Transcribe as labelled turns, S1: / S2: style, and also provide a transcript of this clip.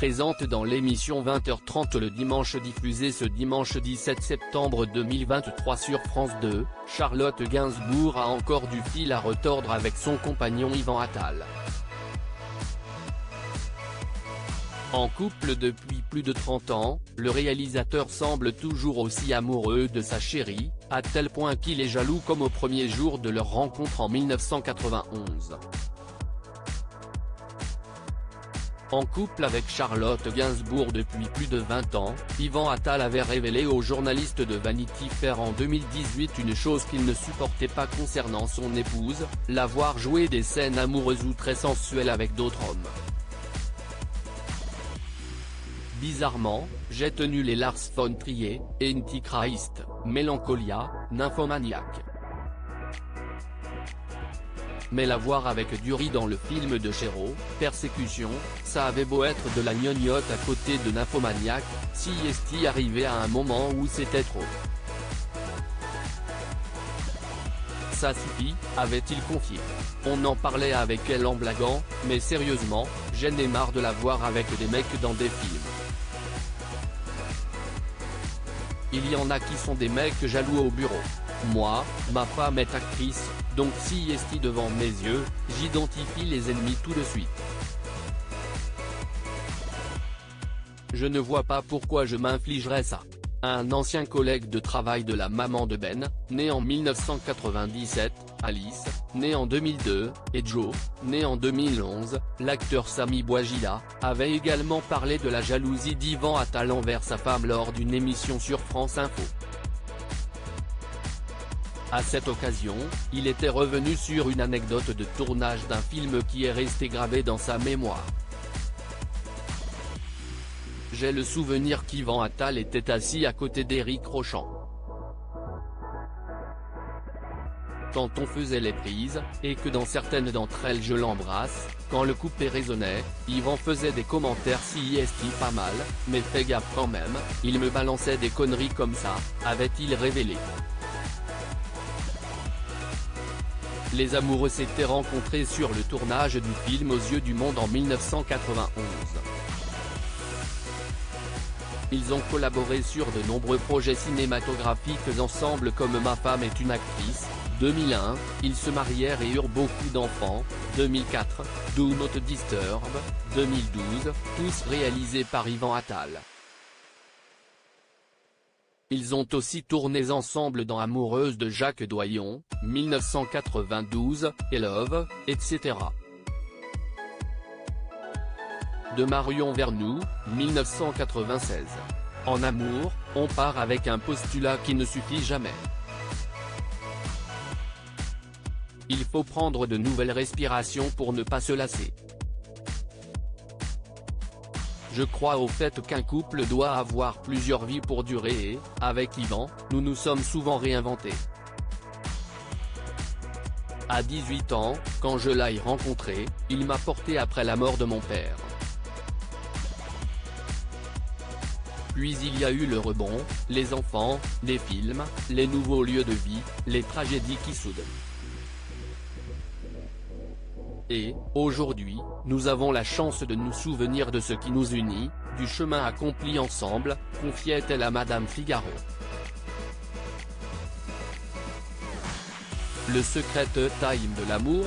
S1: présente dans l'émission 20h30 le dimanche diffusée ce dimanche 17 septembre 2023 sur France 2, Charlotte Gainsbourg a encore du fil à retordre avec son compagnon Yvan Attal. En couple depuis plus de 30 ans, le réalisateur semble toujours aussi amoureux de sa chérie, à tel point qu'il est jaloux comme au premier jour de leur rencontre en 1991. En couple avec Charlotte Gainsbourg depuis plus de 20 ans, Yvan Attal avait révélé aux journalistes de Vanity Fair en 2018 une chose qu'il ne supportait pas concernant son épouse, la voir jouer des scènes amoureuses ou très sensuelles avec d'autres hommes. Bizarrement, j'ai tenu les Lars von Trier, Antichrist, Mélancolia, Nymphomaniac. Mais la voir avec Dury dans le film de Chéreau, Persécution, ça avait beau être de la gnognotte à côté de Nymphomaniac, si est-il arrivé à un moment où c'était trop. Ça suffit, avait-il confié. On en parlait avec elle en blaguant, mais sérieusement, j'en ai marre de la voir avec des mecs dans des films. Il y en a qui sont des mecs jaloux au bureau. Moi, ma femme est actrice, donc si est devant mes yeux, j'identifie les ennemis tout de suite. Je ne vois pas pourquoi je m'infligerais ça. Un ancien collègue de travail de la maman de Ben, né en 1997, Alice, né en 2002, et Joe, né en 2011, l'acteur Sami Bouajila, avait également parlé de la jalousie d'Yvan Attal envers sa femme lors d'une émission sur France Info. À cette occasion, il était revenu sur une anecdote de tournage d'un film qui est resté gravé dans sa mémoire. J'ai le souvenir qu'Yvan Attal était assis à côté d'Éric Rochant. Quand on faisait les prises, et que dans certaines d'entre elles je l'embrasse, quand le coupé résonnait, Yvan faisait des commentaires si est pas mal, mais fais gaffe quand même, il me balançait des conneries comme ça, avait-il révélé. Les amoureux s'étaient rencontrés sur le tournage du film Aux yeux du monde en 1991. Ils ont collaboré sur de nombreux projets cinématographiques ensemble comme Ma femme est une actrice, 2001, ils se marièrent et eurent beaucoup d'enfants, 2004, Do Not Disturb, 2012, tous réalisés par Yvan Attal. Ils ont aussi tourné ensemble dans Amoureuse de Jacques Doyon, 1992, et Love, etc. De Marion Vernou, 1996. En amour, on part avec un postulat qui ne suffit jamais. Il faut prendre de nouvelles respirations pour ne pas se lasser. Je crois au fait qu'un couple doit avoir plusieurs vies pour durer et, avec Yvan, nous nous sommes souvent réinventés. À 18 ans, quand je l'ai rencontré, il m'a porté après la mort de mon père. Puis il y a eu le rebond, les enfants, les films, les nouveaux lieux de vie, les tragédies qui soudent. Et, aujourd'hui, nous avons la chance de nous souvenir de ce qui nous unit, du chemin accompli ensemble, confiait-elle à Madame Figaro. Le secret time de l'amour,